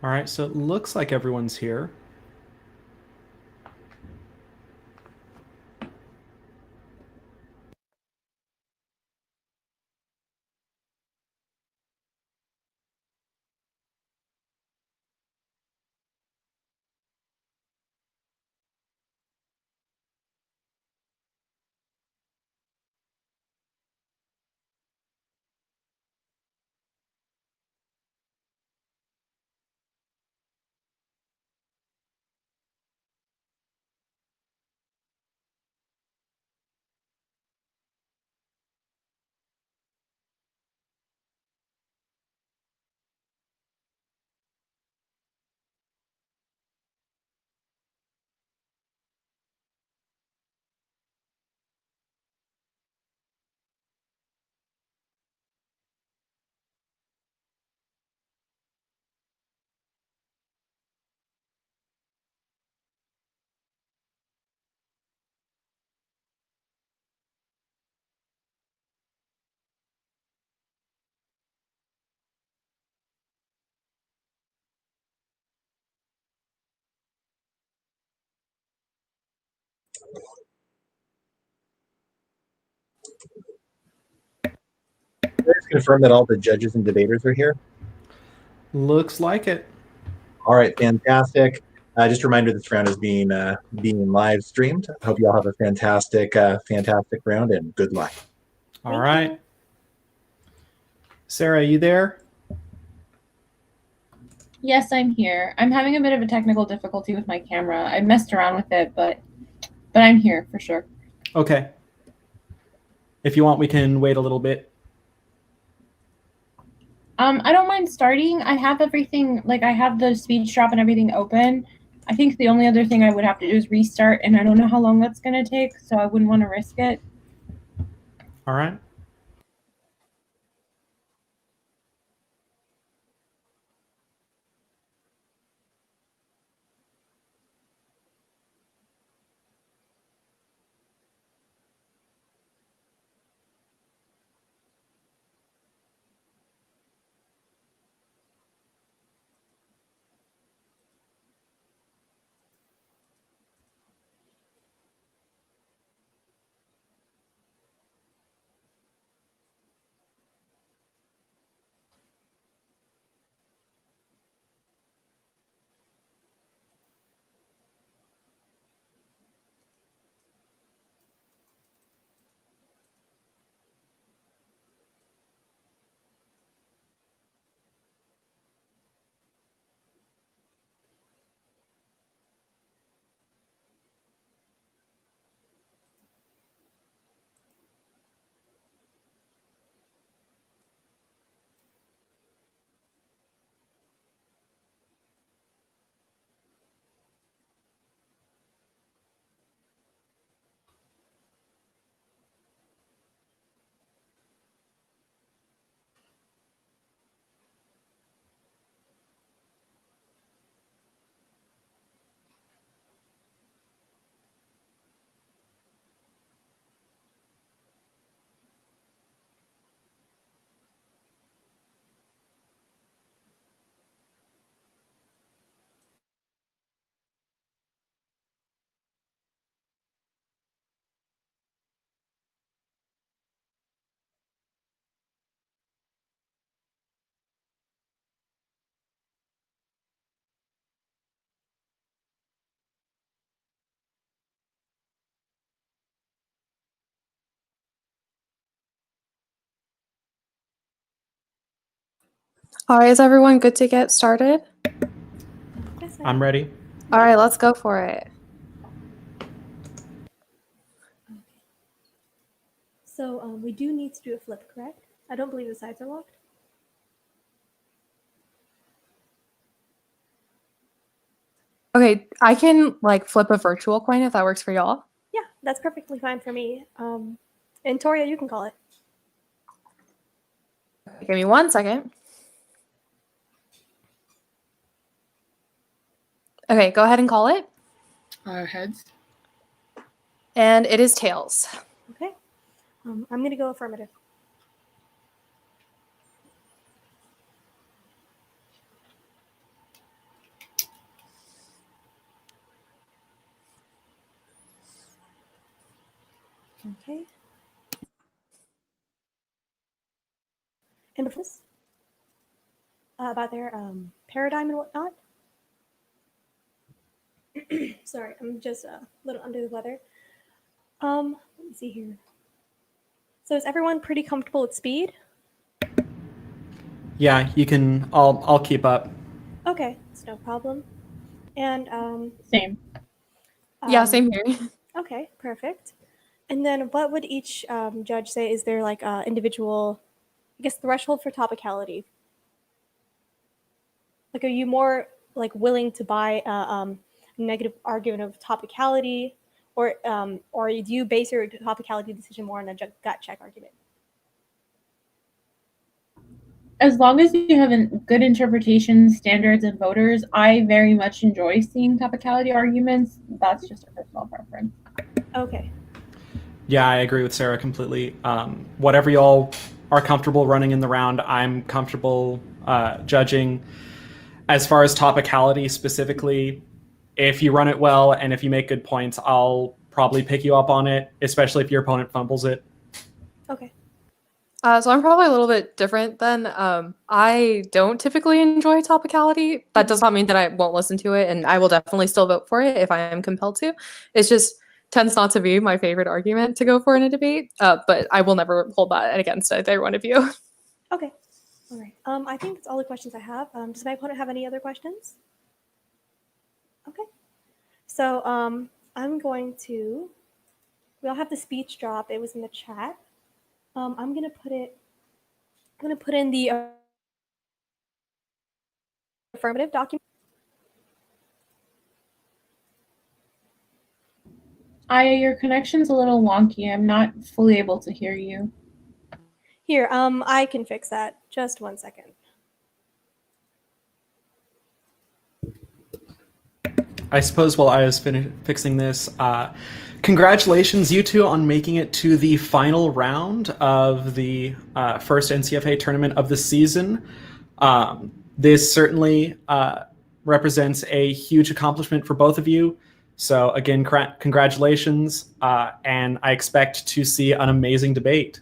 All right, so it looks like everyone's here. Let's confirm that all the judges and debaters are here. Looks like it. All right, fantastic. Just a reminder, this round is being live streamed. I hope you all have a fantastic round, and good luck. All right. Sarah, you there? Yes, I'm here. I'm having a bit of a technical difficulty with my camera. I messed around with it, but I'm here for sure. Okay. If you want, we can wait a little bit. I don't mind starting. I have everything, like I have the speech drop and everything open. I think the only other thing I would have to do is restart, and I don't know how long that's going to take, so I wouldn't want to risk it. All right. All right, is everyone good to get started? Yes, I'm ready. All right, let's go for it. So we do need to do a flip, correct? I don't believe the sides are locked. Okay, I can like flip a virtual coin if that works for y'all. Yeah, that's perfectly fine for me. And Toria, you can call it. Give me 1 second. Okay, go ahead and call it. Heads. And it is tails. Okay. I'm going to go affirmative. Okay. And before this, about their paradigm and whatnot. Sorry, I'm just a little under the weather. Let me see here. So is everyone pretty comfortable with speed? Yeah, you can. I'll keep up. Okay, it's no problem. And Same. Yeah, same here. Okay, perfect. And then what would each judge say is their like individual, I guess, threshold for topicality? Like, are you more like willing to buy a negative argument of topicality, or do you base your topicality decision more on a gut check argument? As long as you have good interpretation standards and voters, I very much enjoy seeing topicality arguments. That's just a personal preference. Okay. Yeah, I agree with Sarah completely. Whatever y'all are comfortable running in the round, I'm comfortable judging. As far as topicality specifically, if you run it well and if you make good points, I'll probably pick you up on it, especially if your opponent fumbles it. Okay. So I'm probably a little bit different then. I don't typically enjoy topicality. That does not mean that I won't listen to it, and I will definitely still vote for it if I am compelled to. It's just tends not to be my favorite argument to go for in a debate, but I will never hold that against either one of you. Okay. All right. I think that's all the questions I have. Does my opponent have any other questions? Okay. So I'm going to. We all have the speech drop. It was in the chat. I'm gonna put in the affirmative document. Aya, your connection's a little wonky. I'm not fully able to hear you. Here, I can fix that. Just 1 second. I suppose while I was fixing this, congratulations, you two, on making it to the final round of the first NCFA tournament of the season. This certainly represents a huge accomplishment for both of you. So again, congratulations, and I expect to see an amazing debate.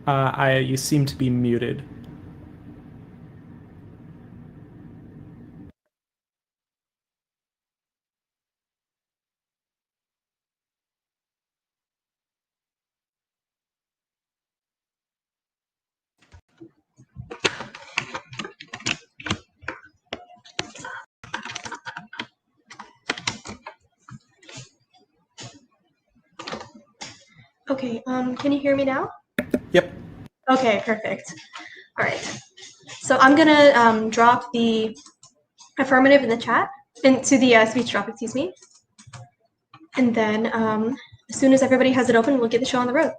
You seem to be muted. Okay, can you hear me now? Yep. Okay, perfect. All right. So I'm gonna drop the affirmative in the chat, into the speech drop, excuse me. And then as soon as everybody has it open, we'll get the show on the road.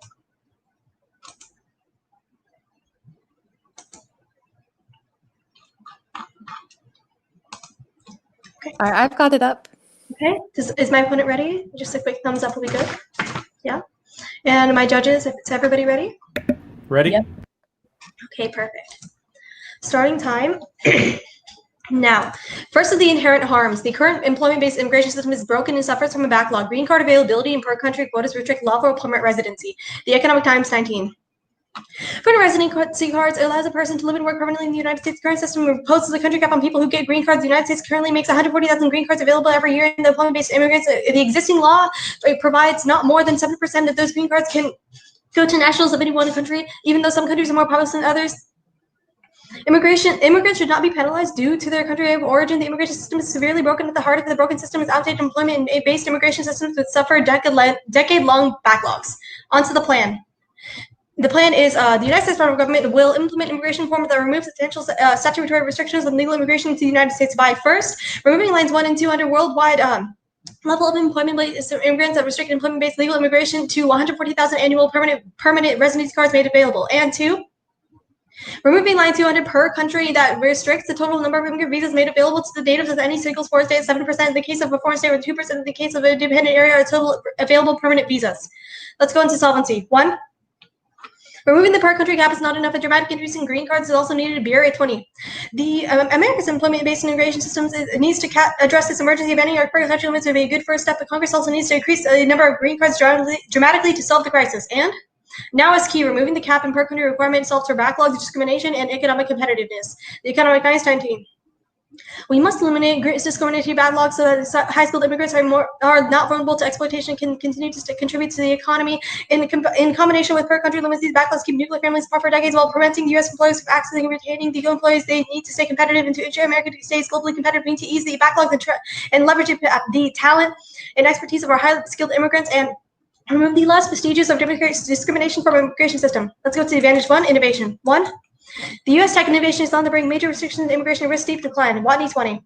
Okay. All right, I've got it up. Okay, is my opponent ready? Just a quick thumbs up will be good. Yeah. And my judges, is everybody ready? Ready? Yep. Okay, perfect. Starting time. Now, first of the inherent harms. The current employment-based immigration system is broken and suffers from a backlog. Green card availability and per-country quotas restrict lawful permanent residency. The Economic Times 19. Permanent residency cards allows a person to live and work permanently in the United States. The current system imposes a country cap on people who get green cards. The United States currently makes 140,000 green cards available every year in the employment-based immigrants. The existing law provides not more than 7% of those green cards can go to nationals of any one country, even though some countries are more populous than others. Immigrants should not be penalized due to their country of origin. The immigration system is severely broken. At the heart of the broken system is outdated employment-based immigration systems that suffer decade-long backlogs. Onto the plan. The plan is the United States federal government will implement immigration reform that removes potential statutory restrictions on legal immigration into the United States by first, removing lines 1 and 2 under worldwide level of employment-based immigrants that restrict employment-based legal immigration to 140,000 annual permanent residency cards made available, and 2, removing line 200 per country that restricts the total number of immigrant visas made available to the natives of any single foreign state, 7% in the case of a foreign state, or 2% in the case of a dependent area, or total available permanent visas. Let's go into solvency. 1, Removing the per country cap is not enough. A dramatic increase in green cards is also needed to bear at 20. The America's employment-based immigration systems needs to address this emergency. Banning our per country limits would be a good first step, but Congress also needs to increase the number of green cards dramatically to solve the crisis. And now is key. Removing the cap and per country requirement solves for backlogs, discrimination, and economic competitiveness. The economic Einstein team. We must eliminate discriminatory backlogs so that high-skilled immigrants are not vulnerable to exploitation, can continue to contribute to the economy. In combination with per-country limits, these backlogs keep nuclear families apart for decades while preventing U.S. employers from accessing and retaining the employees they need to stay competitive. And to ensure America stays globally competitive, we need to ease the backlogs and leverage the talent and expertise of our highly-skilled immigrants and remove the less vestiges of discrimination from our immigration system. Let's go to advantage 1, innovation. 1. The U.S. tech innovation is on the brink. Major restrictions to immigration risk steep decline. Watney 20.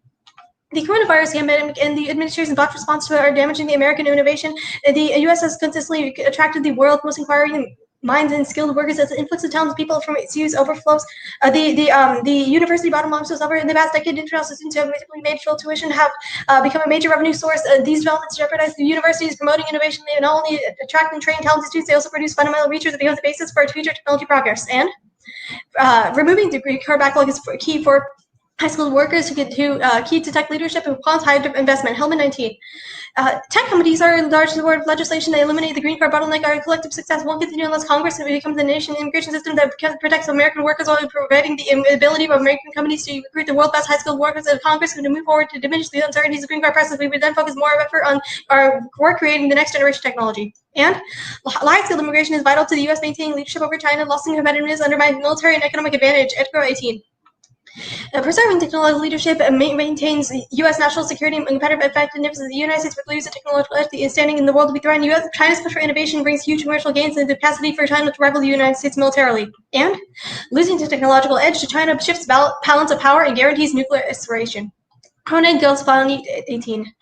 The coronavirus pandemic and the administration's botched response to it are damaging the American innovation. The U.S. has consistently attracted the world's most inquiring minds and skilled workers as the influx of talented people from its use overflows. The university bottom line shows over in the past decade, international students who have basically made full tuition have become a major revenue source. These developments jeopardize the universities promoting innovation. They not only attract and train talented students, they also produce fundamental research that becomes the basis for future technology progress. And removing the green card backlog is key for high-skilled workers who key to tech leadership and quant high investment. Helmet 19. Tech companies are large support of legislation that eliminate the green card bottleneck. Our collective success won't continue unless Congress becomes the nation immigration system that protects American workers while preventing the ability of American companies to recruit the world's best high-skilled workers. And Congress to move forward to diminish the uncertainties of green card process. We would then focus more effort on our work creating the next generation technology. And high-skilled immigration is vital to the U.S. maintaining leadership over China, loss in competitiveness, undermining military and economic advantage. Edgar 18. Preserving technological leadership maintains U.S. national security and competitive effectiveness. The United States believes the technological edge is standing in the world to be threatened. China's push for innovation brings huge commercial gains and the capacity for China to rival the United States militarily. And losing the technological edge to China shifts balance of power and guarantees nuclear aspiration. Cronin Gills, File 18.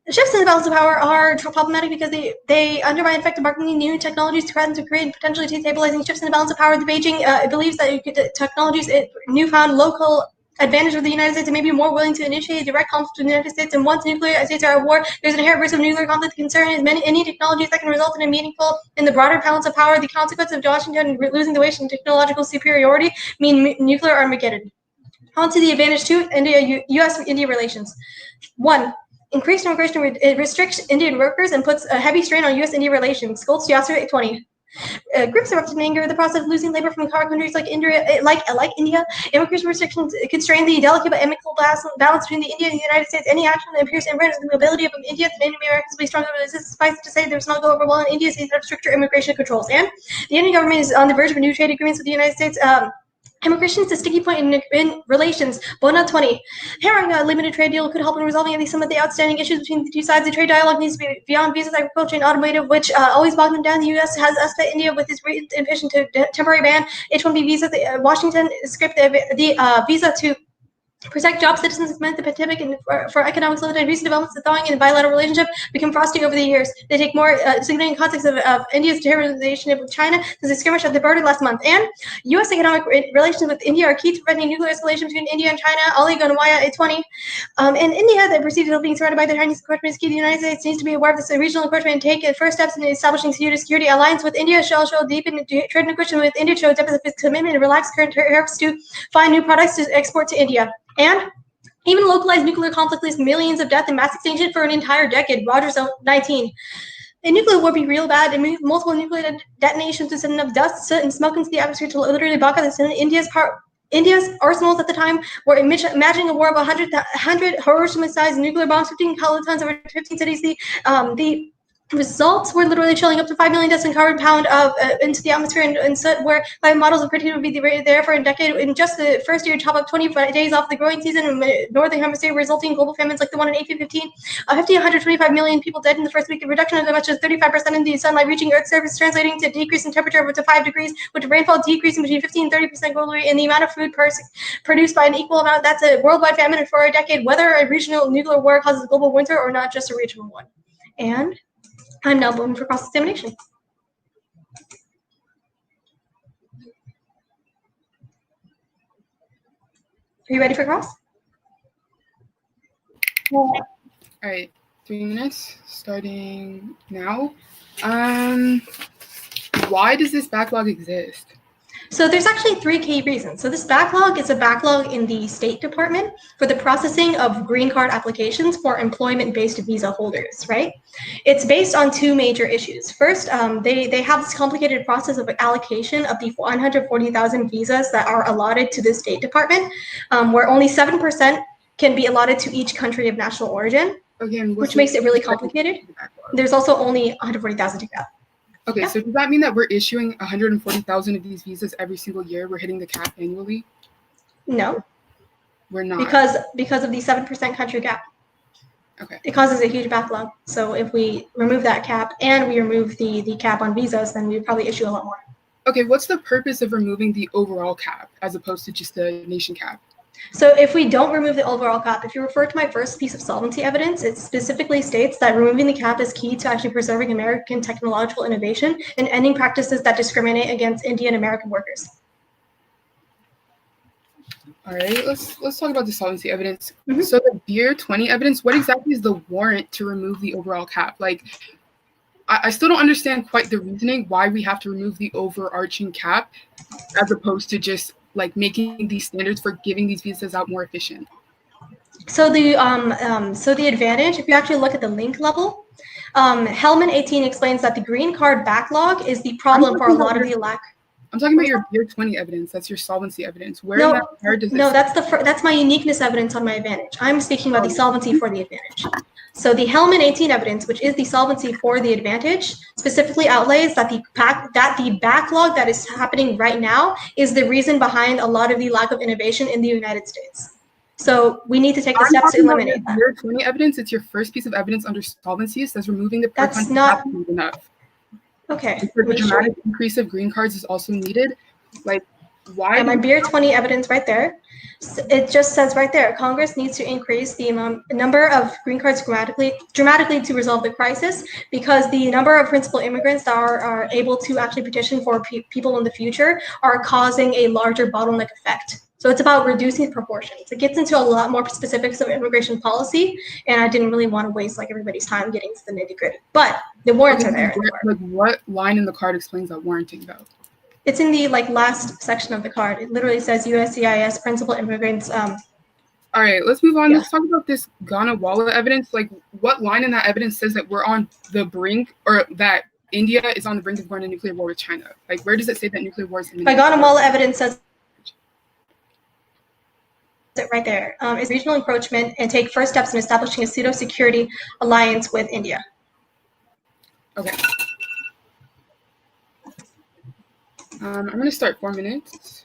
The shifts in the balance of power are problematic because they undermine effective marketing new technologies to threaten to create potentially destabilizing shifts in the balance of power. The Beijing believes that technologies newfound local advantage of the United States and may be more willing to initiate direct conflict with the United States. And once nuclear states are at war, there's an inherent risk of nuclear conflict. The concern is any technologies that can result in a meaningful in the broader balance of power. The consequences of Washington losing the weight in technological superiority mean nuclear Armageddon. On to the advantage 2, U.S.-India relations. 1. Increased immigration restricts Indian workers and puts a heavy strain on U.S.-India relations. Golds Yasser 20. Groups erupted in anger at the process of losing labor from countries like India. Immigration restrictions constrain the delicate but amicable balance between the India and the United States. Any action that appears to infringe the mobility of India and Native Americans will be stronger. But it suffices to say there's not go over well in India sees stricter immigration controls. And the Indian government is on the verge of new trade agreements with the United States. Immigration is a sticky point in relations. Bona 20. Herring a limited trade deal could help in resolving at least some of the outstanding issues between the two sides. The trade dialogue needs to be beyond visas, agriculture, and automotive, which always bog them down. The U.S. has asked India with its recent ambition to temporary ban H-1B visas. Washington script the visa to protect job citizens meant the pandemic and for economic slowdown. Recent developments, the thawing in the bilateral relationship become frosty over the years. They take more significant context of India's terrorization with China since the skirmish at the border last month. And U.S. economic relations with India are key to preventing nuclear escalation between India and China. Ali Gonwaya at 20. In India, that perceived as being surrounded by the Chinese encroachment is key. The United States needs to be aware of this regional encroachment and take first steps in establishing security alliance with India. Shall deepen trade negotiation with India to deposit its commitment and relax current tariffs to find new products to export to India. And even localized nuclear conflict leaves millions of death and mass extinction for an entire decade. Rogers 19. A nuclear war be real bad and multiple nuclear detonations to send enough dust, soot, and smoke into the atmosphere to literally block out the sun. India's arsenals at the time were imagining a war of 100 Hiroshima-sized nuclear bombs, 15 kilotons over 15 cities. The results were literally chilling up to 5 million deaths in carbon pound into the atmosphere and soot, where climate models were predicted would be there for a decade. In just the first year, top up 20 days off the growing season in the northern hemisphere, resulting in global famines like the one in 1815. 125 million people dead in the first week. A reduction of as much as 35% in the sunlight reaching Earth's surface, translating to a decrease in temperature of up to 5 degrees, with rainfall decreasing between 15 and 30% globally, and the amount of food produced by an equal amount. That's a worldwide famine for a decade. Whether a regional nuclear war causes global winter or not, just a regional one. And I'm now moving for cross-examination. Are you ready for cross? All right, 3 minutes starting now. why does this backlog exist? So there's actually 3 key reasons. So this backlog is a backlog in the State Department for the processing of green card applications for employment-based visa holders, right? It's based on 2 major issues. First, they have this complicated process of allocation of the 140,000 visas that are allotted to the State Department, where only 7% can be allotted to each country of national origin, which makes it really complicated. There's also only 140,000 to go. Okay, so does that mean that we're issuing 140,000 of these visas every single year? We're hitting the cap annually? No. We're not. Because of the 7% country cap. Okay. It causes a huge backlog. So if we remove that cap and we remove the cap on visas, then we would probably issue a lot more. Okay, what's the purpose of removing the overall cap as opposed to just the nation cap? So if we don't remove the overall cap, if you refer to my first piece of solvency evidence, it specifically states that removing the cap is key to actually preserving American technological innovation and ending practices that discriminate against Indian American workers. All right, let's talk about the solvency evidence. Mm-hmm. So the Beer 20 evidence, what exactly is the warrant to remove the overall cap? Like, I still don't understand quite the reasoning why we have to remove the overarching cap as opposed to just like making these standards for giving these visas out more efficient. So the advantage, if you actually look at the link level, Hellman 18 explains that the green card backlog is the problem for a lot of the lack. I'm talking about your Beer 20 evidence. That's your solvency evidence. Where in that card does it No, say? that's my uniqueness evidence on my advantage. I'm speaking about the solvency for the advantage. So the Hellman 18 evidence, which is the solvency for the advantage, specifically outlays that the backlog that is happening right now is the reason behind a lot of the lack of innovation in the United States. So we need to take the steps to eliminate that. Your 20 evidence, it's your first piece of evidence under solvency. It says removing the per That's not enough. Okay. The dramatic increase of green cards is also needed. Like, why? And my Beer 20 evidence right there. It just says right there, Congress needs to increase the number of green cards dramatically to resolve the crisis, because the number of principal immigrants that are able to actually petition for people in the future are causing a larger bottleneck effect. So it's about reducing proportions. It gets into a lot more specifics of immigration policy, and I didn't really want to waste like everybody's time getting to the nitty gritty. But the warrants are there. Like, what line in the card explains that warranting though? It's in the last section of the card. It literally says USCIS principal immigrants. All right, let's move on. Yeah. Let's talk about this Ghana wallet evidence. Like, what line in that evidence says that we're on the brink, or that India is on the brink of going to nuclear war with China? Like, where does it say that nuclear war is imminent? My Ghana wallet evidence says it right there. Is regional encroachment and take first steps in establishing a pseudo-security alliance with India. Okay. I'm going to start 4 minutes.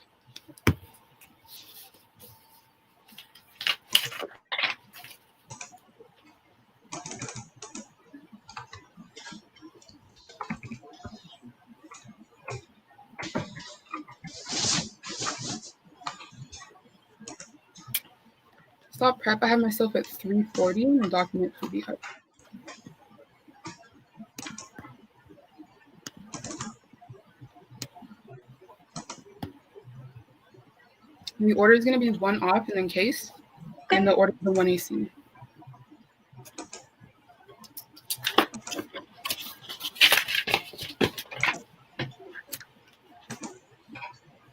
Stop prep. I have myself at 3:40 and the document should be up. The order is going to be 1 off and then case, and the order for 1 AC.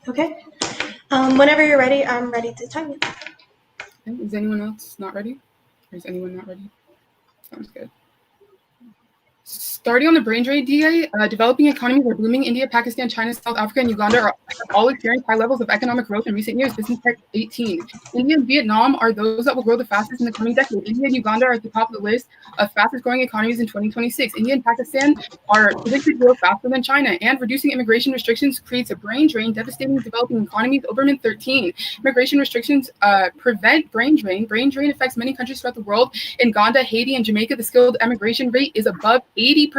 Okay. Whenever you're ready, I'm ready to time you. Okay. Is anyone else not ready? Or is anyone not ready? Sounds good. Starting on the brain drain, DA, developing economies are booming. India, Pakistan, China, South Africa, and Uganda are all experiencing high levels of economic growth in recent years. Business Tech 18. India and Vietnam are those that will grow the fastest in the coming decade. India and Uganda are at the top of the list of fastest growing economies in 2026. India and Pakistan are predicted to grow faster than China. And reducing immigration restrictions creates a brain drain, devastating developing economies. Oberman 13. Immigration restrictions prevent brain drain. Brain drain affects many countries throughout the world. In Uganda, Haiti, and Jamaica, the skilled immigration rate is above 80%.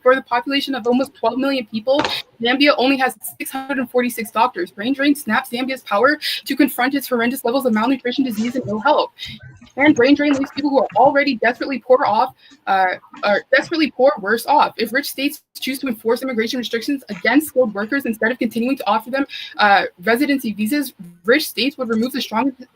For the population of almost 12 million people, Zambia only has 646 doctors. Brain drain snaps Zambia's power to confront its horrendous levels of malnutrition, disease, and ill health. And brain drain leaves people who are already desperately poor worse off. If rich states choose to enforce immigration restrictions against skilled workers instead of continuing to offer them residency visas, rich states would remove the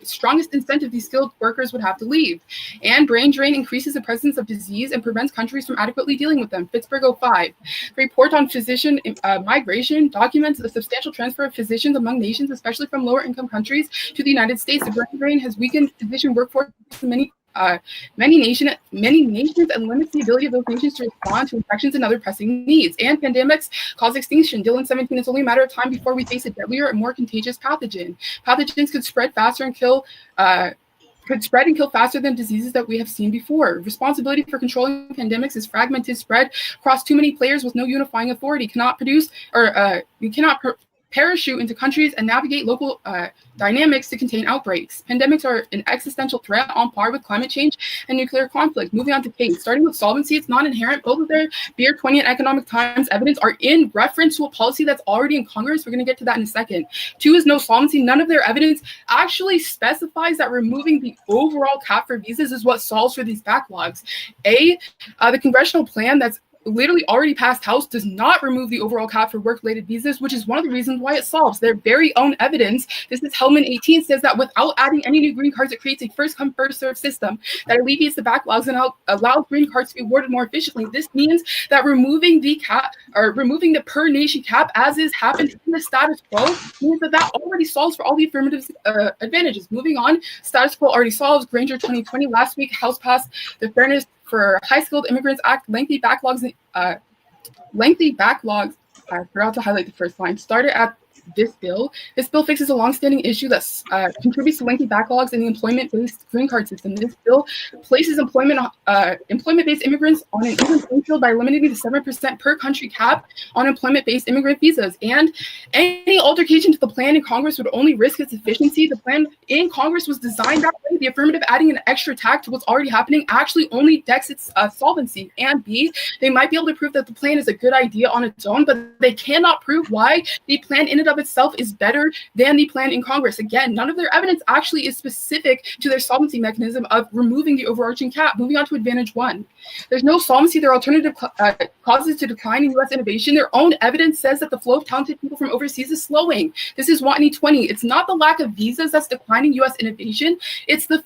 strongest incentive these skilled workers would have to leave. And brain drain increases the presence of disease and prevents countries from adequately dealing with them. system, Pittsburgh 05. The report on physician migration documents the substantial transfer of physicians among nations, especially from lower income countries, to the United States. The brain drain has weakened physician workforce in many nations and limits the ability of those nations to respond to infections and other pressing needs. And pandemics cause extinction. Dylan 17, it's only a matter of time before we face a deadlier and more contagious pathogen. Pathogens could spread faster and kill faster than diseases that we have seen before. Responsibility for controlling pandemics is fragmented, spread across too many players with no unifying authority. You cannot parachute into countries and navigate local dynamics to contain outbreaks. Pandemics are an existential threat on par with climate change and nuclear conflict. Moving on to PACE. Starting with solvency, it's not inherent. Both of their Beer 20 and Economic Times evidence are in reference to a policy that's already in Congress. We're going to get to that in a second. 2 is no solvency. None of their evidence actually specifies that removing the overall cap for visas is what solves for these backlogs. The congressional plan that's literally already passed House does not remove the overall cap for work-related visas, which is one of the reasons why it solves their very own evidence. This is Hellman 18 says that without adding any new green cards, it creates a first-come, first-served system that alleviates the backlogs and allows green cards to be awarded more efficiently. This means that removing the cap or removing the per-nation cap, as is happened in the status quo, means that already solves for all the affirmative advantages. Moving on, status quo already solves. Granger 2020 last week, House passed the Fairness for High Skilled Immigrants Act. Lengthy backlogs. I forgot to highlight the first line. Started at this bill. This bill fixes a longstanding issue that contributes to lengthy backlogs in the employment-based green card system. This bill places employment-based immigrants on an even playing field by eliminating the 7% per country cap on employment-based immigrant visas. And any altercation to the plan in Congress would only risk its efficiency. The plan in Congress was designed that way. The affirmative adding an extra tack to what's already happening actually only decks its solvency. And B, they might be able to prove that the plan is a good idea on its own, but they cannot prove why the plan in and of itself is better than the plan in Congress. Again, none of their evidence actually is specific to their solvency mechanism of removing the overarching cap. Moving on to Advantage 1. There's no solvency. Their alternative causes to decline in U.S. innovation. Their own evidence says that the flow of talented people from overseas is slowing. This is Watney 20. It's not the lack of visas that's declining U.S. innovation. It's the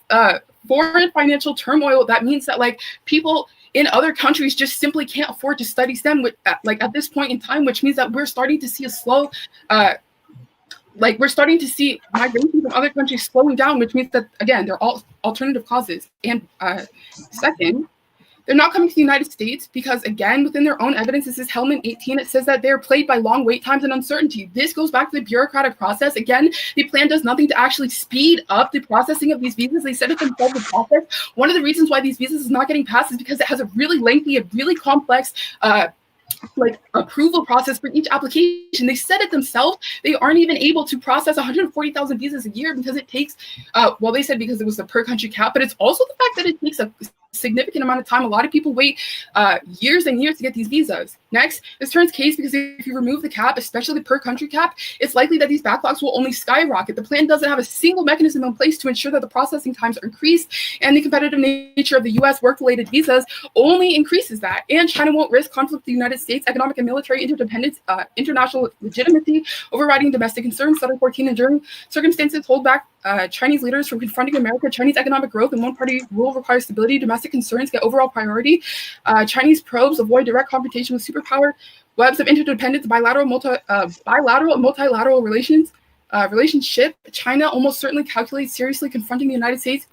foreign financial turmoil that means that people in other countries just simply can't afford to study STEM at this point in time, which means that we're starting to see a slow, we're starting to see migration from other countries slowing down, which means that, again, they're all alternative causes. And second, they're not coming to the United States because, again, within their own evidence, this is Hellman 18, it says that they're plagued by long wait times and uncertainty. This goes back to the bureaucratic process. Again, the plan does nothing to actually speed up the processing of these visas. They said it themselves in process. One of the reasons why these visas is not getting passed is because it has a really lengthy and really complex approval process for each application. They said it themselves. They aren't even able to process 140,000 visas a year because it takes, they said because it was the per country cap, but it's also the fact that it takes a significant amount of time. A lot of people wait years and years to get these visas. Next, this turns case because if you remove the cap, especially the per country cap, it's likely that these backlogs will only skyrocket. The plan doesn't have a single mechanism in place to ensure that the processing times are increased, and the competitive nature of the U.S. work-related visas only increases that. And China won't risk conflict with the United States, economic and military interdependence, international legitimacy, overriding domestic concerns. Southern 14 enduring circumstances hold back Chinese leaders from confronting America. Chinese economic growth and one-party rule requires stability. Domestic concerns get overall priority. Chinese probes avoid direct confrontation with superpower. Webs of interdependence, bilateral and multilateral relationship. China almost certainly calculates seriously confronting the United States.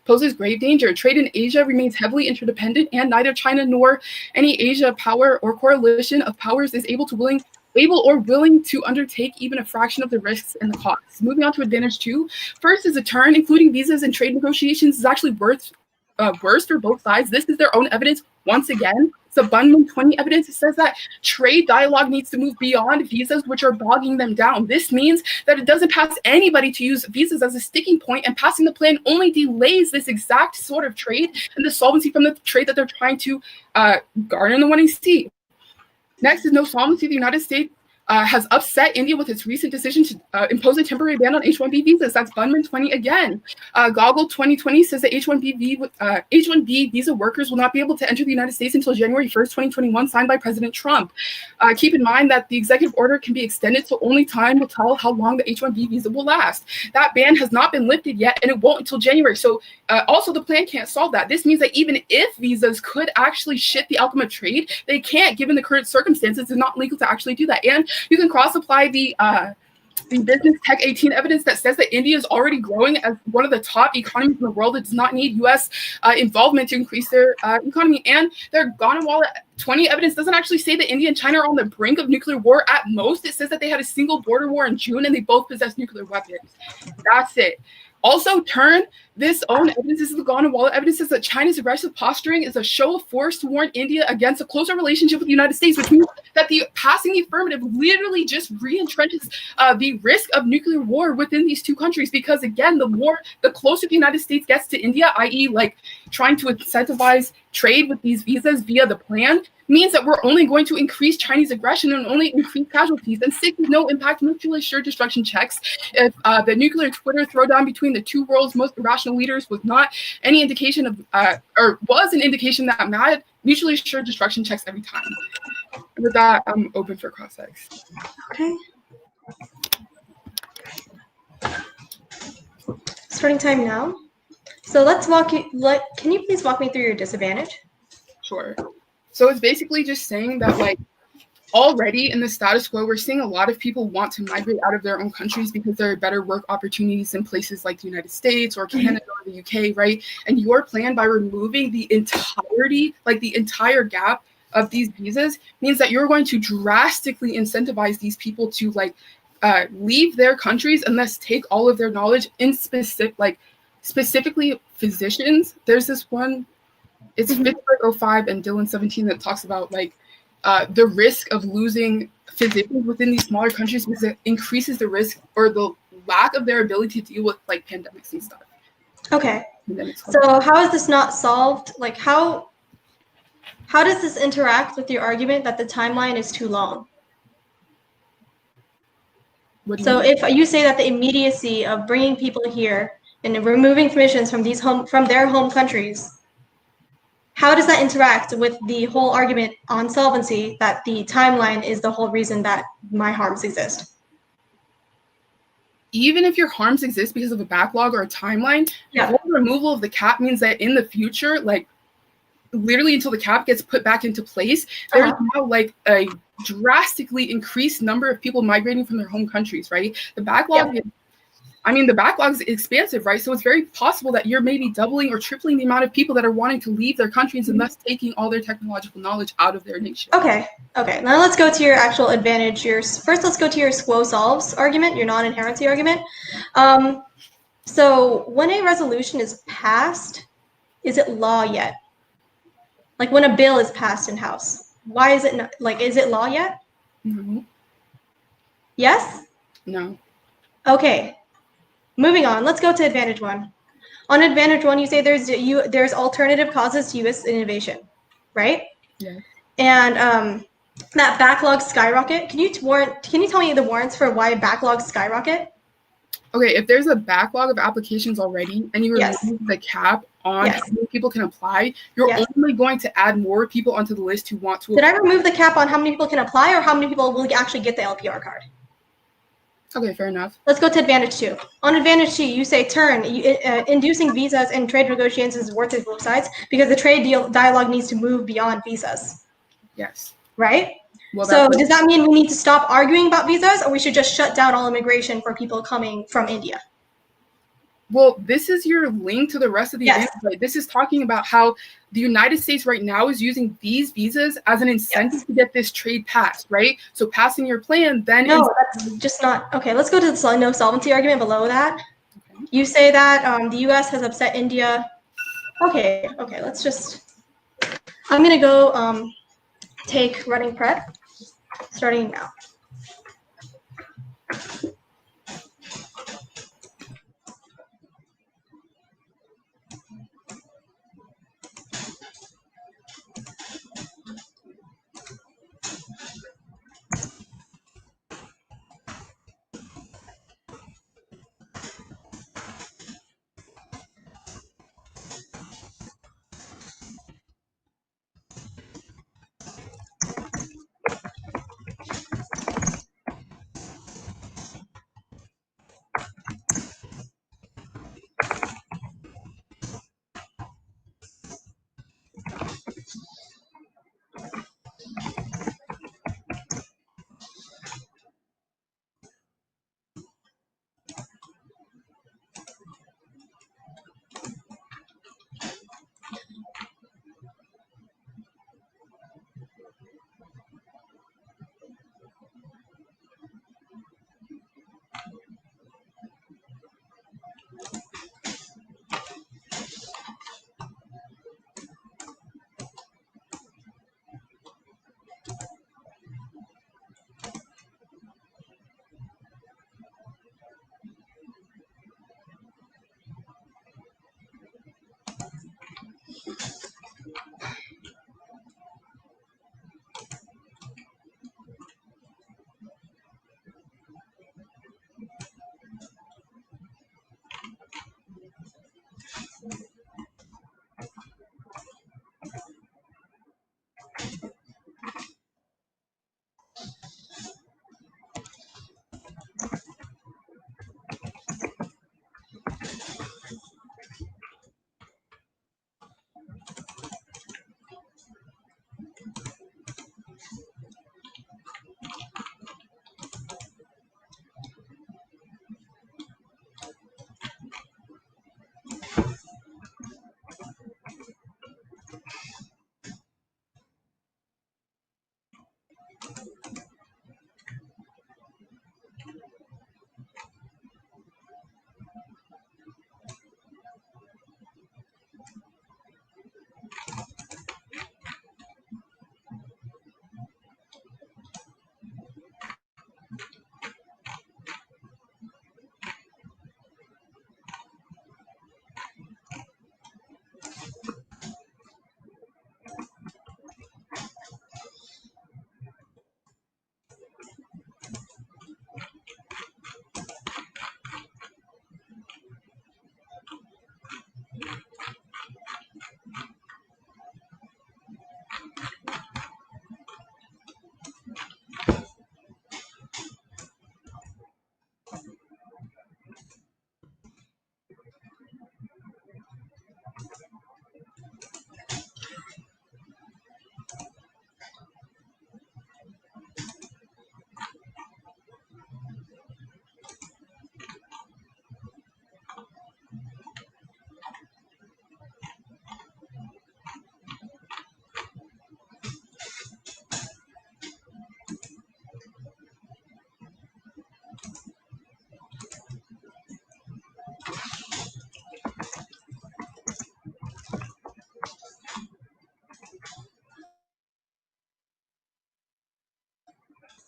Poses grave danger. Trade in Asia remains heavily interdependent, and neither China nor any Asia power or coalition of powers is able or willing to undertake even a fraction of the risks and the costs. Moving on to Advantage 2. First is a turn, including visas and trade negotiations, is actually worse for both sides. This is their own evidence. Once again, it's Bunman 20 evidence. It says that trade dialogue needs to move beyond visas, which are bogging them down. This means that it doesn't pass anybody to use visas as a sticking point, and passing the plan only delays this exact sort of trade and the solvency from the trade that they're trying to garner in the 1AC. Next is no solvency. The United States has upset India with its recent decision to impose a temporary ban on H-1B visas. That's Bunman 20 again. Goggle 2020 says that H-1B visa workers will not be able to enter the United States until January 1st, 2021, signed by President Trump. Keep in mind that the executive order can be extended, so only time will tell how long the H-1B visa will last. That ban has not been lifted yet, and it won't until January. So also the plan can't solve that. This means that even if visas could actually shift the outcome of trade, they can't, given the current circumstances. It's not legal to actually do that. And you can cross-apply the Business Tech 18 evidence that says that India is already growing as one of the top economies in the world that does not need U.S. Involvement to increase their economy. And their Ghana Wallet 20 evidence doesn't actually say that India and China are on the brink of nuclear war. At most, it says that they had a single border war in June and they both possess nuclear weapons. That's it. Also, turn this own evidence. This is the Ghana Wallet evidence says that China's aggressive posturing is a show of force to warn India against a closer relationship with the United States, which means that the passing the affirmative literally just re-entrenches the risk of nuclear war within these two countries. Because again, the closer the United States gets to India, i.e. like trying to incentivize trade with these visas via the plan, means that we're only going to increase Chinese aggression and only increase casualties. And six, no impact mutually assured destruction checks. If the nuclear Twitter throwdown between the two world's most irrational leaders was not any indication of, or was an indication that mad, mutually assured destruction checks every time. And with that, I'm open for cross-ex. Okay. Starting time now. So can you please walk me through your disadvantage? Sure. So it's basically just saying that, like, already in the status quo, we're seeing a lot of people want to migrate out of their own countries because there are better work opportunities in places like the United States or Canada or the UK, right? And your plan by removing the entirety, like the entire gap of these visas, means that you're going to drastically incentivize these people to leave their countries and thus take all of their knowledge in specifically physicians. There's this one, it's Pittsburgh 05 and Dylan 17 that talks about the risk of losing physicians within these smaller countries because it increases the risk or the lack of their ability to deal with pandemics and stuff. Okay. So how is this not solved? Like how does this interact with your argument that the timeline is too long? So if you say that the immediacy of bringing people here and removing permissions from their home countries, how does that interact with the whole argument on solvency that the timeline is the whole reason that my harms exist? Even if your harms exist because of a backlog or a timeline, the whole removal of the cap means that in the future, literally until the cap gets put back into place, there's now a drastically increased number of people migrating from their home countries, right? The backlog the backlog is expansive, right? So it's very possible that you're maybe doubling or tripling the amount of people that are wanting to leave their countries and thus taking all their technological knowledge out of their nation. Okay. Now let's go to your actual advantage. First, let's go to your SQO solves argument, your non-inherency argument. So when a resolution is passed, is it law yet? Like when a bill is passed in House, why is it not, is it law yet? No. Yes? No. Okay. Moving on, let's go to advantage one. On advantage one, you say there's alternative causes to U.S. innovation, right? Yeah. And that backlog skyrocket. Can you tell me the warrants for why backlogs skyrocket? Okay, if there's a backlog of applications already and you remove the cap on how many people can apply, you're only going to add more people onto the list who want to apply. Did I remove the cap on how many people can apply or how many people will actually get the LPR card? Okay, fair enough. Let's go to advantage two. On advantage two, you say inducing visas and trade negotiations is worth it both sides because the trade dialogue needs to move beyond visas. Yes. Right? Well, so does that mean we need to stop arguing about visas or we should just shut down all immigration for people coming from India? Well, this is your link to the rest of the advantage. Right? This is talking about how the United States right now is using these visas as an incentive to get this trade passed, right? So passing your plan then... No, that's just not... Okay, let's go to the no solvency argument below that. Okay. You say that the U.S. has upset India. Okay, let's just... I'm going to go take running prep, starting now.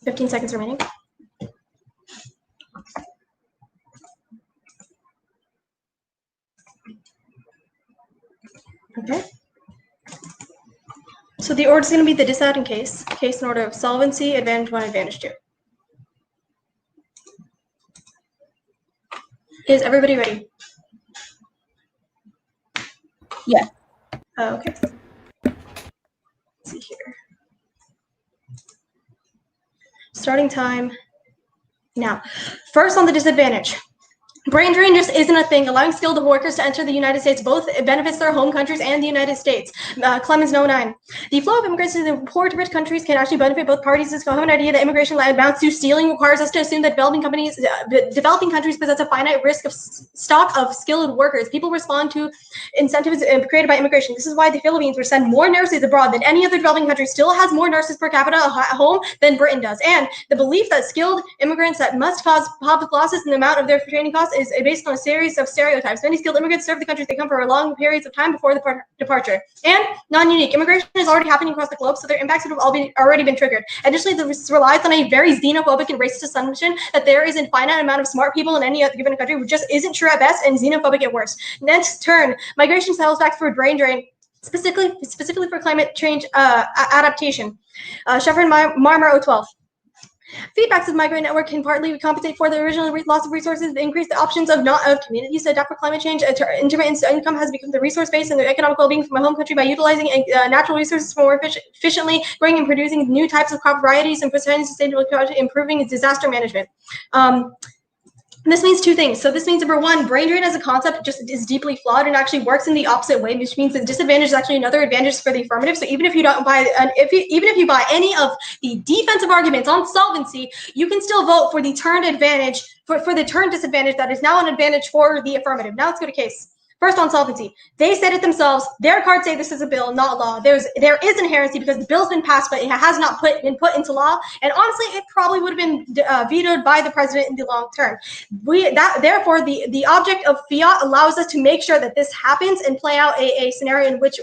15 seconds remaining. Okay. So the order is going to be the disadvantage case in order of solvency, advantage 1, advantage 2. Is everybody ready? Yes. Okay. Let's see here. Starting time now. First on the disadvantage. Brain drain just isn't a thing. Allowing skilled workers to enter the United States both benefits their home countries and the United States. Clemens No 9. The flow of immigrants to the poor to rich countries can actually benefit both parties. This common idea that immigration amounts to stealing requires us to assume that developing countries possess a finite risk of stock of skilled workers. People respond to incentives created by immigration. This is why the Philippines, which send more nurses abroad than any other developing country, still has more nurses per capita at home than Britain does. And the belief that skilled immigrants that must cause public losses in the amount of their training costs is based on a series of stereotypes. Many skilled immigrants serve the countries they come for long periods of time before the departure. And non-unique. Immigration is already happening across the globe, so their impacts would have already been triggered. Additionally, this relies on a very xenophobic and racist assumption that there is a finite amount of smart people in any given country, which just isn't true at best and xenophobic at worst. Next turn, migration sales tax for brain drain. Specifically for climate change adaptation. Sheffer and Marmer 012. Feedbacks of migrant network can partly compensate for the original loss of resources. The increased options of communities to adapt for climate change. Intermittent income has become the resource base and the economic well-being for my home country by utilizing natural resources more efficiently, growing and producing new types of crop varieties and presenting sustainable improving disaster management. This means two things. So this means, number one, brain drain as a concept just is deeply flawed and actually works in the opposite way, which means the disadvantage is actually another advantage for the affirmative. So even if you don't buy, even if you buy any of the defensive arguments on solvency, you can still vote for the turned advantage, for the turned disadvantage that is now an advantage for the affirmative. Now let's go to case. First on solvency, they said it themselves. Their cards say this is a bill, not law. There is inherency because the bill's been passed, but it has not been put into law. And honestly, it probably would have been vetoed by the president in the long term. Therefore, the object of fiat allows us to make sure that this happens and play out a scenario in which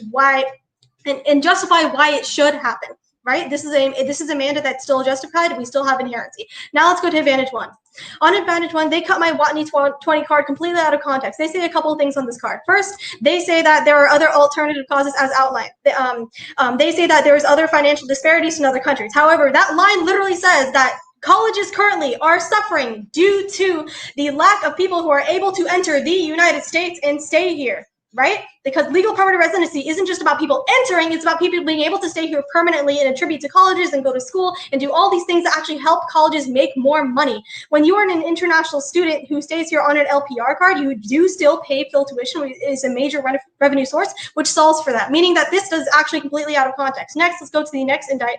and justify why it should happen. Right? This is a mandate that's still justified. We still have inherency. Now let's go to advantage 1. On advantage 1, they cut my Watney 20 card completely out of context. They say a couple of things on this card. First, they say that there are other alternative causes as outlined. They say that there's other financial disparities in other countries. However, that line literally says that colleges currently are suffering due to the lack of people who are able to enter the United States and stay here. Right? Because legal permanent residency isn't just about people entering, it's about people being able to stay here permanently and attribute to colleges and go to school and do all these things that actually help colleges make more money. When you are an international student who stays here on an LPR card, you do still pay full tuition, which is a major revenue source, which solves for that, meaning that this is actually completely out of context. Next, let's go to the next indict.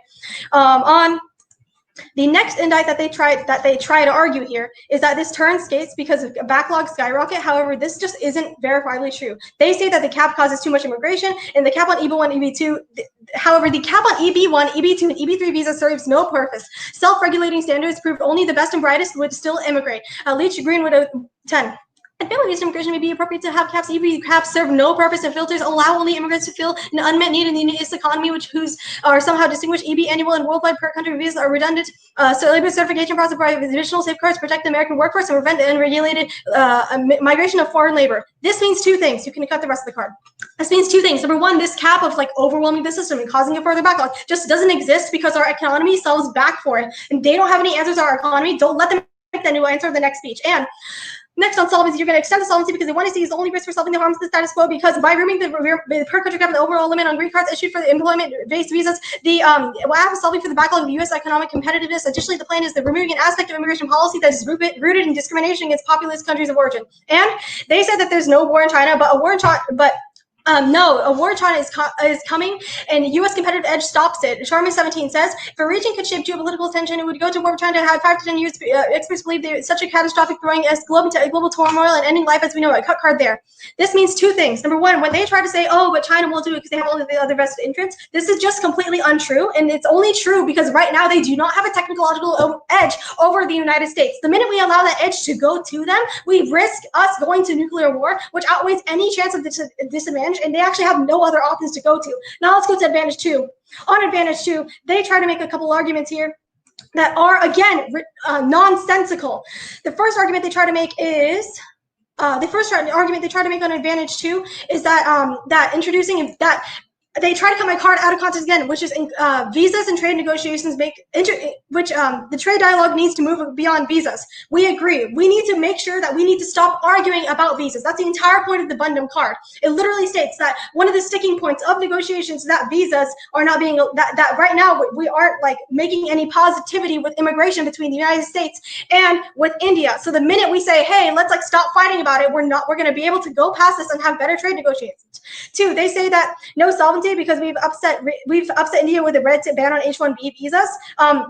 The next indict that they try to argue here is that this turns skates because of backlogs skyrocket. However, this just isn't verifiably true. They say that the cap causes too much immigration and the cap on EB1, EB2. However, the cap on EB1, EB2, and EB3 visa serves no purpose. Self-regulating standards proved only the best and brightest would still immigrate. Leach Greenwood 10. And family-based immigration may be appropriate to have caps. EB caps serve no purpose, and filters allow only immigrants to fill an unmet need in the U.S. economy, whose are somehow distinguished. EB annual and worldwide per country visas are redundant. So labor certification process provides additional safeguards, protect the American workforce, and prevent the unregulated migration of foreign labor. This means two things. You can cut the rest of the card. This means two things. Number one, this cap of overwhelming the system and causing a further backlog just doesn't exist because our economy sells back for it, and they don't have any answers to our economy. Don't let them make that new answer in the next speech. And next on solvency, you're going to extend the solvency because they want to see is the only risk for solving the harms of the status quo, because by removing the per country cap and the overall limit on green cards issued for the employment-based visas, the WAF is solving for the backlog of U.S. economic competitiveness. Additionally, the plan is the removing an aspect of immigration policy that is rooted in discrimination against populist countries of origin. And they said that there's no war in China, but a war in China, no, a war in China is coming, and U.S. competitive edge stops it. Sharma 17 says, if a region could shift geopolitical tension, it would go to war with China. Had 5 to 10 years, experts believe there is such a catastrophic throwing as global turmoil and ending life as we know it. Cut card there. This means two things. Number one, when they try to say, oh, but China will do it because they have all of the other vested interests, this is just completely untrue, and it's only true because right now they do not have a technological edge over the United States. The minute we allow that edge to go to them, we risk us going to nuclear war, which outweighs any chance of disadvantage, and they actually have no other options to go to. Now let's go to advantage 2. On advantage 2, they try to make a couple arguments here. that are, again, nonsensical. The first argument they try to make is the first argument they try to make on advantage two is that that introducing that they try to cut my card out of context again, which is visas and trade negotiations the trade dialogue needs to move beyond visas. We agree. We need to make sure that we need to stop arguing about visas. That's the entire point of the Bundum card. It literally states that one of the sticking points of negotiations is that visas are not being, that right now we aren't like making any positivity with immigration between the United States and with India. So the minute we say, hey, let's like stop fighting about it, we're going to be able to go past this and have better trade negotiations. Two, they say that no sovereignty because we've upset India with a Brexit ban on H-1B visas.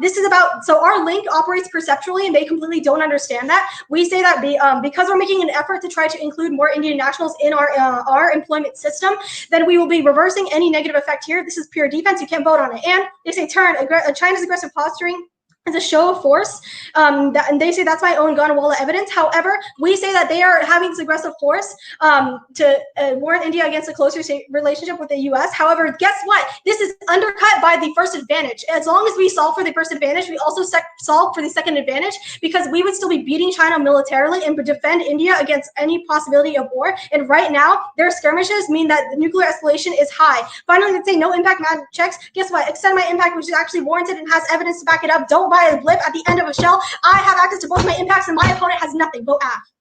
This is about, so our link operates perceptually and they completely don't understand that. We say that because we're making an effort to try to include more Indian nationals in our employment system, then we will be reversing any negative effect here. This is pure defense. You can't vote on it. And they say China's aggressive posturing is a show of force, and they say that's my own gun wall evidence. However, we say that they are having this aggressive force to warn India against a closer relationship with the U.S. However, guess what? This is undercut by the first advantage. As long as we solve for the first advantage, we also solve for the second advantage, because we would still be beating China militarily and would defend India against any possibility of war. And right now, their skirmishes mean that the nuclear escalation is high. Finally, they say no impact magic checks. Guess what? Extend my impact, which is actually warranted and has evidence to back it up. Don't buy a blip at the end of a shell. I have access to both my impacts and my opponent has nothing. Vote AF.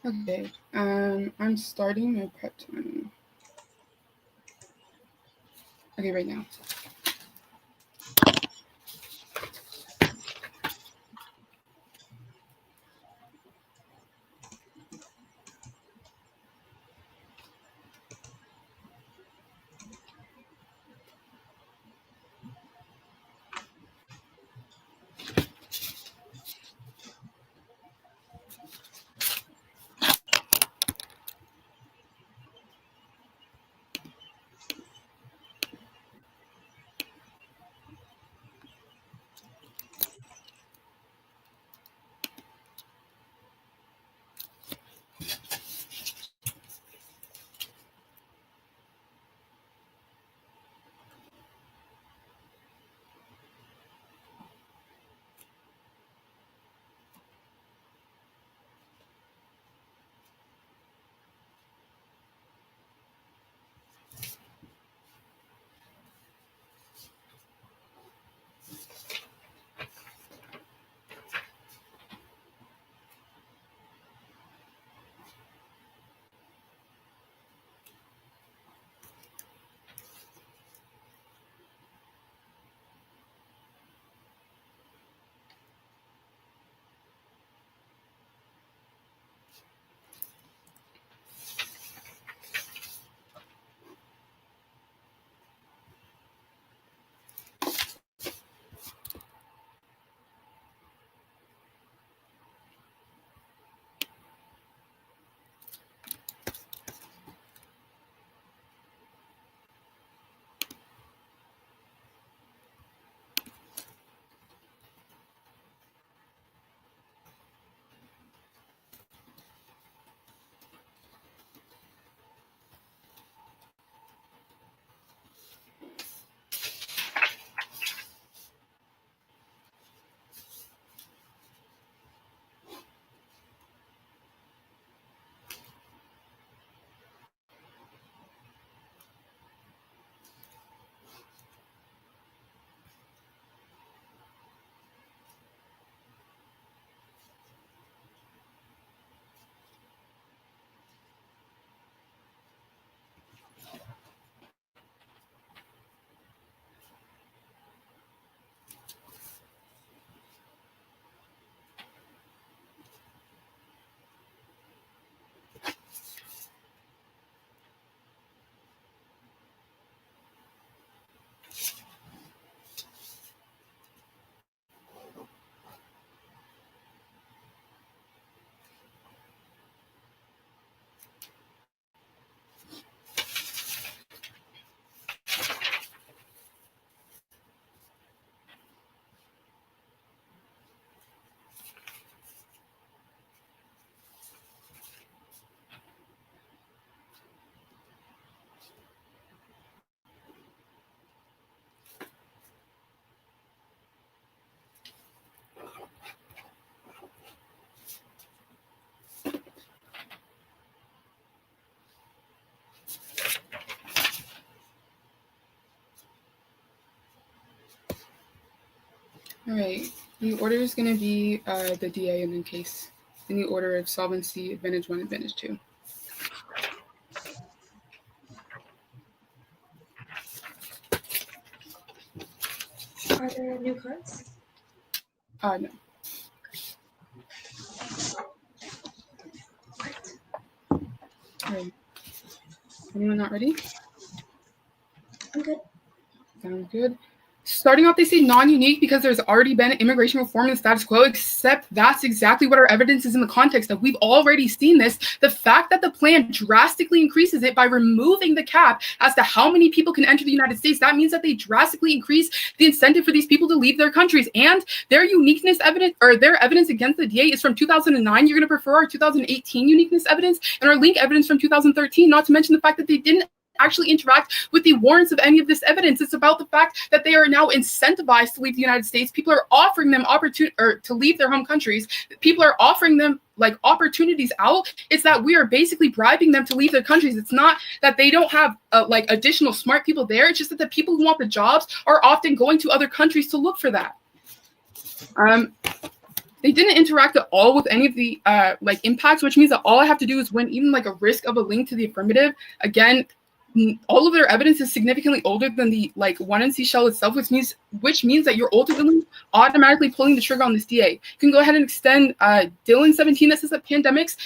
Okay, I'm starting my prep time. Okay, right now. All right. The order is going to be the DA and then case in the order of solvency, advantage 1, advantage 2. Are there new cards? No. All right. Anyone not ready? I'm good. Sounds good. Starting off, they say non-unique because there's already been immigration reform in the status quo, except that's exactly what our evidence is in the context of. We've already seen this. The fact that the plan drastically increases it by removing the cap as to how many people can enter the United States, that means that they drastically increase the incentive for these people to leave their countries. And their uniqueness evidence, or their evidence against the DA, is from 2009. You're going to prefer our 2018 uniqueness evidence and our link evidence from 2013, not to mention the fact that they didn't actually interact with the warrants of any of this evidence. It's about the fact that they are now incentivized to leave the United States. People are offering them to leave their home countries. People are offering them like opportunities out. It's that we are basically bribing them to leave their countries. It's not that they don't have like additional smart people there. It's just that the people who want the jobs are often going to other countries to look for that. They didn't interact at all with any of the like impacts, which means that all I have to do is win even like a risk of a link to the affirmative. Again, all of their evidence is significantly older than the like 1NC shell itself, which means that you're ultimately automatically pulling the trigger on this DA. You can go ahead and extend Dylan 17 that says that pandemics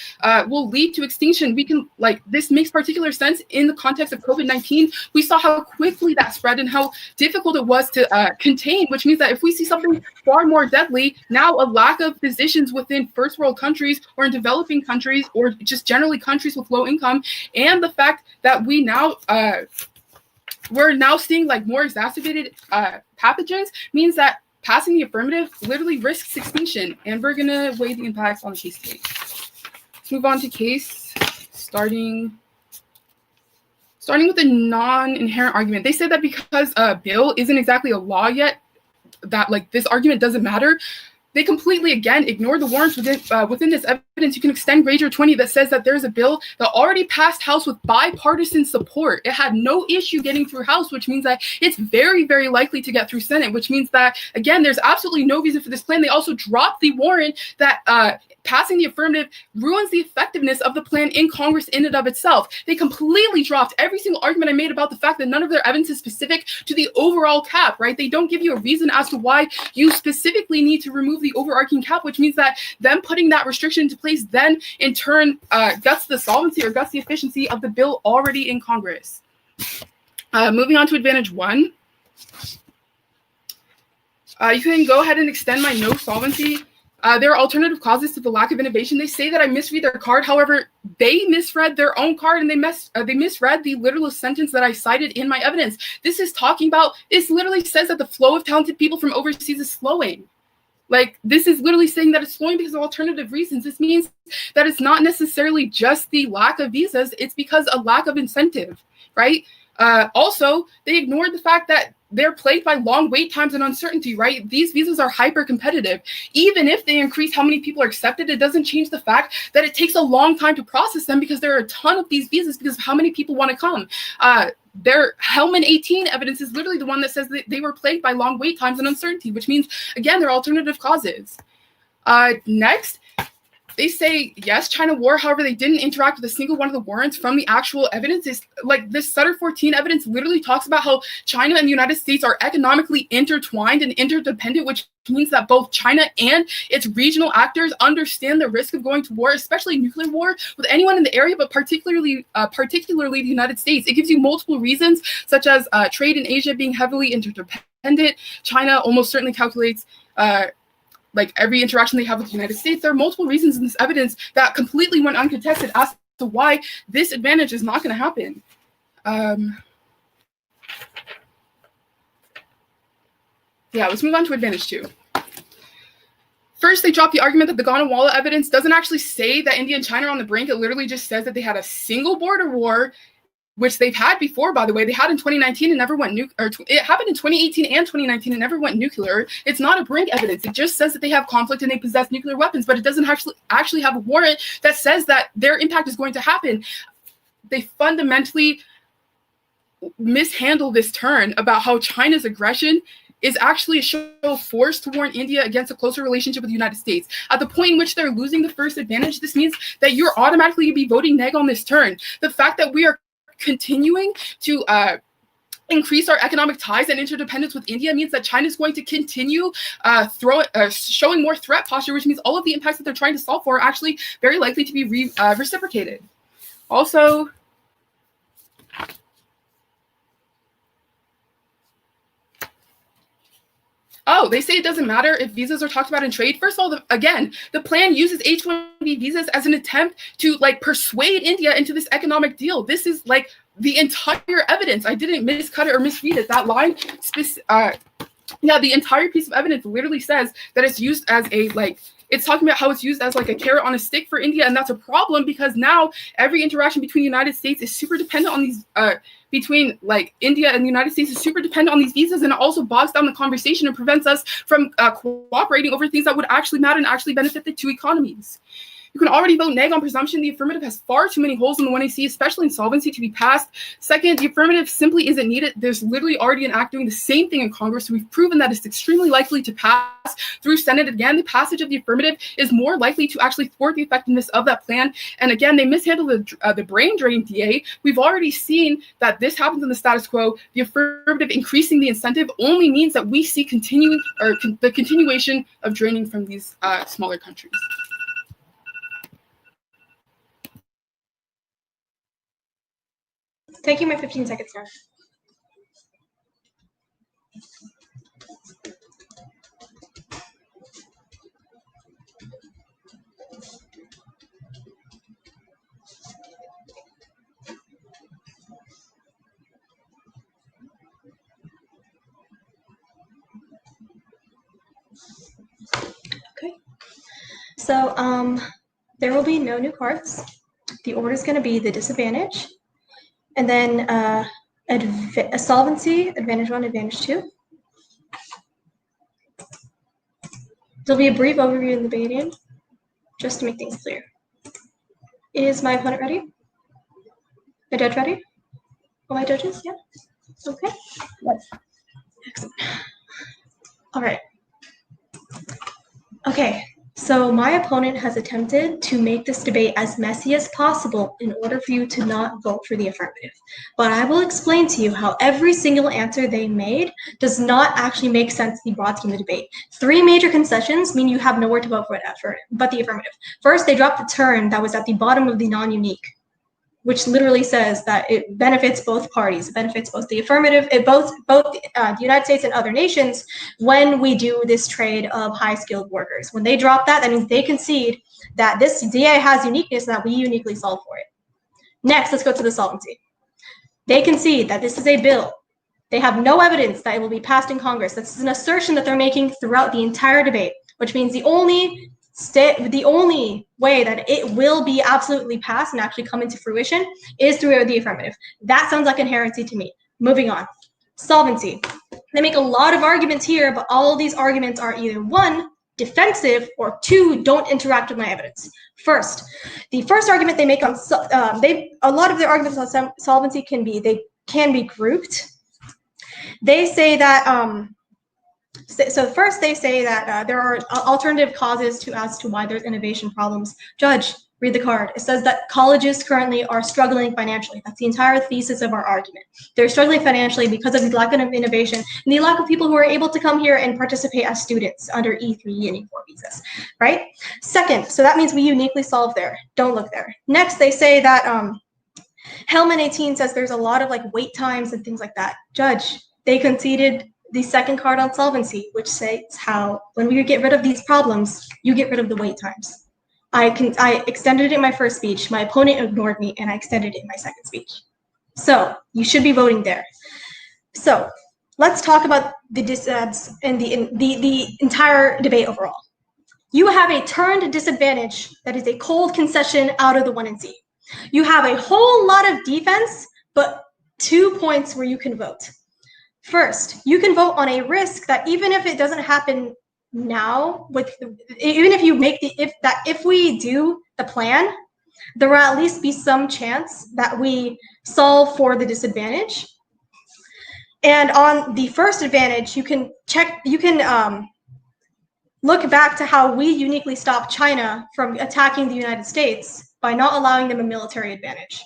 will lead to extinction. We can this makes particular sense in the context of COVID-19. We saw how quickly that spread and how difficult it was to contain, which means that if we see something far more deadly, now a lack of physicians within first world countries or in developing countries or just generally countries with low income, and the fact that we're now seeing like more exacerbated pathogens means that passing the affirmative literally risks extinction. And we're gonna weigh the impacts on the case today. Let's move on to case, starting with the non-inherent argument. They said that because a bill isn't exactly a law yet, that like this argument doesn't matter. They completely, again, ignore the warrants within this evidence. You can extend Granger 20 that says that there's a bill that already passed House with bipartisan support. It had no issue getting through House, which means that it's very, very likely to get through Senate, which means that, again, there's absolutely no reason for this plan. They also dropped the warrant that passing the affirmative ruins the effectiveness of the plan in Congress in and of itself. They completely dropped every single argument I made about the fact that none of their evidence is specific to the overall cap, right? They don't give you a reason as to why you specifically need to remove the overarching cap, which means that them putting that restriction into place then in turn guts the solvency or guts the efficiency of the bill already in Congress. Moving on to advantage 1. You can go ahead and extend my no solvency. There are alternative causes to the lack of innovation. They say that I misread their card. However, they misread their own card and they misread the literal sentence that I cited in my evidence. This literally says that the flow of talented people from overseas is slowing. Like, this is literally saying that it's slowing because of alternative reasons. This means that it's not necessarily just the lack of visas. It's because a lack of incentive, right? Also, they ignored the fact that they're plagued by long wait times and uncertainty, right? These visas are hyper competitive. Even if they increase how many people are accepted, it doesn't change the fact that it takes a long time to process them because there are a ton of these visas because of how many people want to come. Their Hellman 18 evidence is literally the one that says that they were plagued by long wait times and uncertainty, which means, again, there are alternative causes. Next, they say, yes, China war. However, they didn't interact with a single one of the warrants from the actual evidence. Is like this Sutter 14 evidence literally talks about how China and the United States are economically intertwined and interdependent, which means that both China and its regional actors understand the risk of going to war, especially nuclear war, with anyone in the area, but particularly the United States. It gives you multiple reasons, such as trade in Asia being heavily interdependent. China almost certainly calculates like every interaction they have with the United States. There are multiple reasons in this evidence that completely went uncontested as to why this advantage is not going to happen. Let's move on to advantage 2. First, they dropped the argument that the Ghana-Walla evidence doesn't actually say that India and China are on the brink. It literally just says that they had a single border war, which they've had before, by the way. They had in 2019 and never went it happened in 2018 and 2019 and never went nuclear. It's not a brink evidence. It just says that they have conflict and they possess nuclear weapons, but it doesn't actually have a warrant that says that their impact is going to happen. They fundamentally mishandle this turn about how China's aggression is actually a show of force to warn India against a closer relationship with the United States. At the point in which they're losing the first advantage, this means that you're automatically going to be voting neg on this turn. The fact that we are continuing to increase our economic ties and interdependence with India means that China is going to continue showing more threat posture, which means all of the impacts that they're trying to solve for are actually very likely to be reciprocated. Also, oh, they say it doesn't matter if visas are talked about in trade. First of all, again, the plan uses H-1B visas as an attempt to like persuade India into this economic deal. This is like the entire evidence. I didn't miscut it or misread it. That line, yeah, the entire piece of evidence literally says that it's used as a like, it's talking about how it's used as like a carrot on a stick for India, and that's a problem because now every interaction between the United States is super dependent on these, between like India and the United States is super dependent on these visas, and it also bogs down the conversation and prevents us from cooperating over things that would actually matter and actually benefit the two economies. You can already vote neg on presumption. The affirmative has far too many holes in the 1AC, especially in solvency, to be passed. Second, the affirmative simply isn't needed. There's literally already an act doing the same thing in Congress, so we've proven that it's extremely likely to pass through Senate. Again, the passage of the affirmative is more likely to actually thwart the effectiveness of that plan. And again, they mishandled the brain drain DA. We've already seen that this happens in the status quo. The affirmative increasing the incentive only means that we see the continuation of draining from these smaller countries. Taking my 15 seconds now. Okay. So there will be no new cards. The order is going to be the disadvantage. And then a solvency, advantage 1, advantage 2. There'll be a brief overview in the Bayesian, just to make things clear. Is my opponent ready? The judge ready? All my judges? Yeah? Okay. Yes. Excellent. All right. Okay. So my opponent has attempted to make this debate as messy as possible in order for you to not vote for the affirmative. But I will explain to you how every single answer they made does not actually make sense in the broad scheme of the debate. 3 major concessions mean you have nowhere to vote for but the affirmative. First, they dropped the term that was at the bottom of the non-unique, which literally says that it benefits both parties. It benefits both the affirmative, both the United States and other nations when we do this trade of high-skilled workers. When they drop that, that means they concede that this DA has uniqueness and that we uniquely solve for it. Next, let's go to the solvency. They concede that this is a bill. They have no evidence that it will be passed in Congress. This is an assertion that they're making throughout the entire debate, which means the only way that it will be absolutely passed and actually come into fruition is through the affirmative. That sounds like inherency to me. Moving on. Solvency. They make a lot of arguments here, but all of these arguments are either 1, defensive, or 2, don't interact with my evidence. First, the first argument they make on a lot of their arguments on solvency can be grouped. They say that so first they say that there are alternative causes as to why there's innovation problems. Judge, read the card. It says that colleges currently are struggling financially. That's the entire thesis of our argument. They're struggling financially because of the lack of innovation and the lack of people who are able to come here and participate as students under E3 and E4 visas, right? Second, so that means we uniquely solve there. Don't look there. Next, they say that Hellman 18 says there's a lot of like wait times and things like that. Judge, they conceded the second card on solvency, which says how when we get rid of these problems, you get rid of the wait times. I extended it in my first speech. My opponent ignored me, and I extended it in my second speech. So you should be voting there. So let's talk about the disadvantage and the entire debate overall. You have a turned disadvantage that is a cold concession out of the 1NC. You have a whole lot of defense, but 2 points where you can vote. First, you can vote on a risk that even if it doesn't happen now, even if you make if we do the plan, there will at least be some chance that we solve for the disadvantage. And on the first advantage, you can look back to how we uniquely stopped China from attacking the United States by not allowing them a military advantage.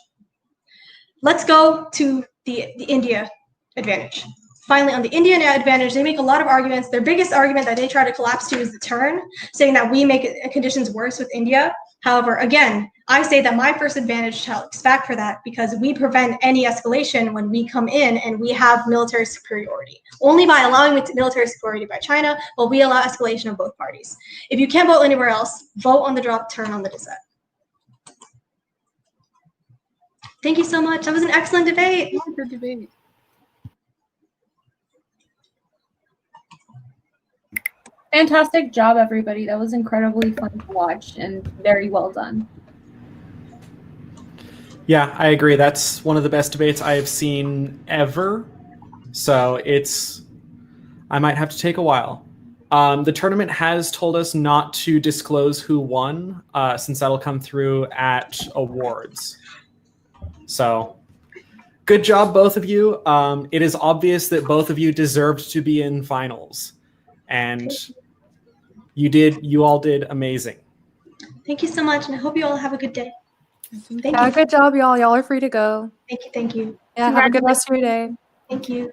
Let's go to the India advantage. Finally, on the Indian advantage, they make a lot of arguments. Their biggest argument that they try to collapse to is the turn, saying that we make conditions worse with India. However, again, I say that my first advantage talks back for that because we prevent any escalation when we come in and we have military superiority. Only by allowing military superiority by China will we allow escalation of both parties. If you can't vote anywhere else, vote on the drop, turn on the dissent. Thank you so much. That was an excellent debate. Good debate. Fantastic job, everybody. That was incredibly fun to watch and very well done. Yeah, I agree. That's one of the best debates I have seen ever. So I might have to take a while. The tournament has told us not to disclose who won, since that'll come through at awards. So good job, both of you. It is obvious that both of you deserved to be in finals. And you all did amazing. Thank you so much, and I hope you all have a good day. Thank Yeah, you. good job, y'all. Y'all are free to go. Thank you. Yeah, have a good rest of your day. Thank you.